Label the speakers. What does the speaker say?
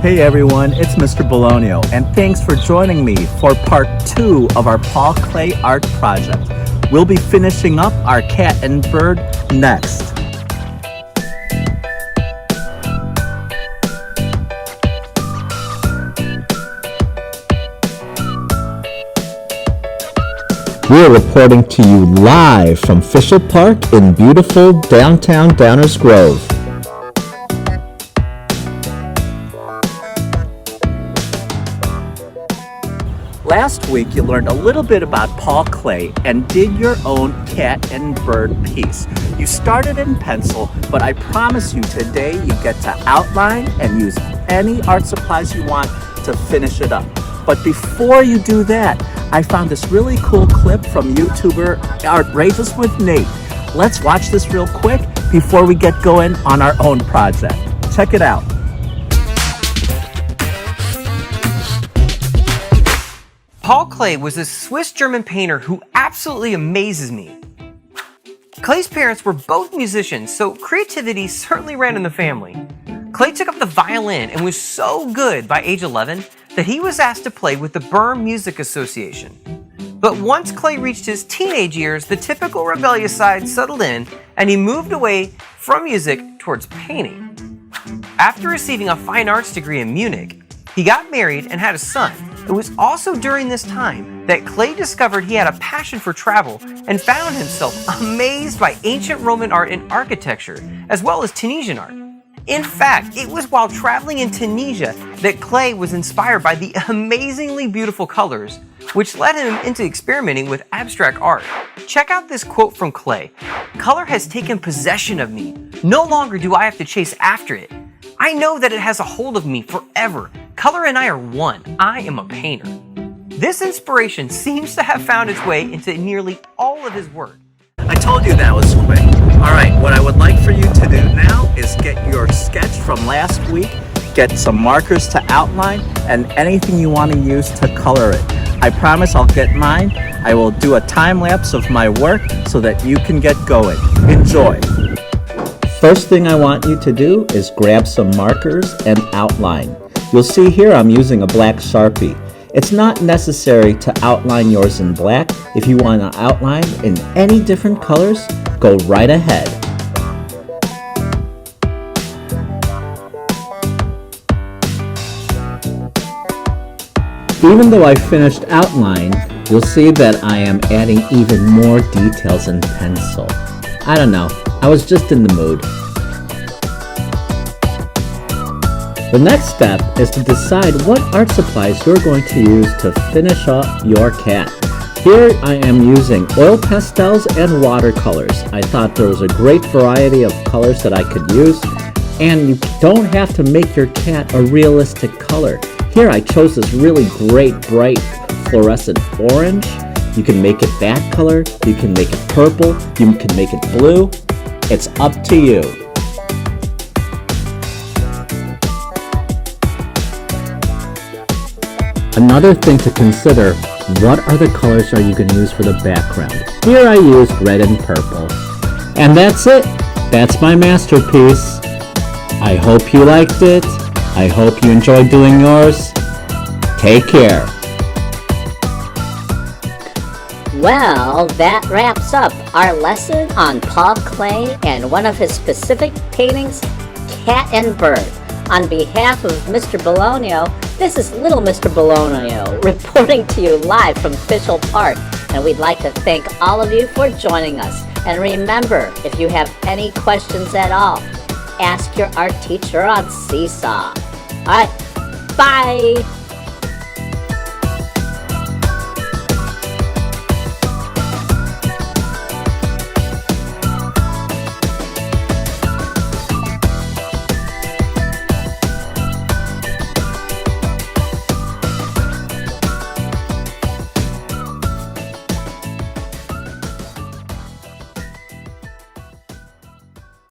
Speaker 1: Hey everyone, it's Mr. Bologno, and thanks for joining me for part 2 of our Paul Klee art project. We'll be finishing up our cat and bird next. We're reporting to you live from Fishel Park in beautiful downtown Downers Grove. Last week you learned a little bit about Paul Klee and did your own cat and bird piece. You started in pencil, but I promise you today you get to outline and use any art supplies you want to finish it up. But before you do that, I found this really cool clip from YouTuber Outrageous with Nate. Let's watch this real quick before we get going on our own project. Check it out.
Speaker 2: Paul Klee was a Swiss-German painter who absolutely amazes me. Klee's parents were both musicians, so creativity certainly ran in the family. Klee took up the violin and was so good by age 11 that he was asked to play with the Bern Music Association. But once Klee reached his teenage years, the typical rebellious side settled in and he moved away from music towards painting. After receiving a fine arts degree in Munich, he got married and had a son. It was also during this time that Klee discovered he had a passion for travel and found himself amazed by ancient Roman art and architecture, as well as Tunisian art. In fact, it was while traveling in Tunisia that Klee was inspired by the amazingly beautiful colors, which led him into experimenting with abstract art. Check out this quote from Klee. "Color has taken possession of me. No longer do I have to chase after it. I know that it has a hold of me forever. Color and I are one. I am a painter." This inspiration seems to have found its way into nearly all of his work. I told you that was quick. All right, what I would like for you to do now is get your sketch from last week, get some markers to outline, and anything you want to use to color it. I promise I'll get mine. I will do a time lapse of my work so that you can get going. Enjoy. First thing I want you to do is grab some markers and outline. You'll see here I'm using a black Sharpie. It's not necessary to outline yours in black. If you want to outline in any different colors, go right ahead. Even though I finished outline, you'll see that I am adding even more details in pencil. I don't know, I was just in the mood. The next step is to decide what art supplies you're going to use to finish up your cat. Here I am using oil pastels and watercolors. I thought there was a great variety of colors that I could use, and you don't have to make your cat a realistic color. Here I chose this really great bright fluorescent orange. You can make it that color, you can make it purple, you can make it blue. It's up to you. Another thing to consider, what are the colors are you going to use for the background? Here I used red and purple. And that's it. That's my masterpiece. I hope you liked it. I hope you enjoyed doing yours. Take care.
Speaker 3: Well, that wraps up our lesson on Paul Klee and one of his specific paintings, Cat and Bird. On behalf of Mr. Bologno, this is Little Mr. Bologno reporting to you live from Fishel Park, and we'd like to thank all of you for joining us. And remember, if you have any questions at all, ask your art teacher on Seesaw. All right, bye!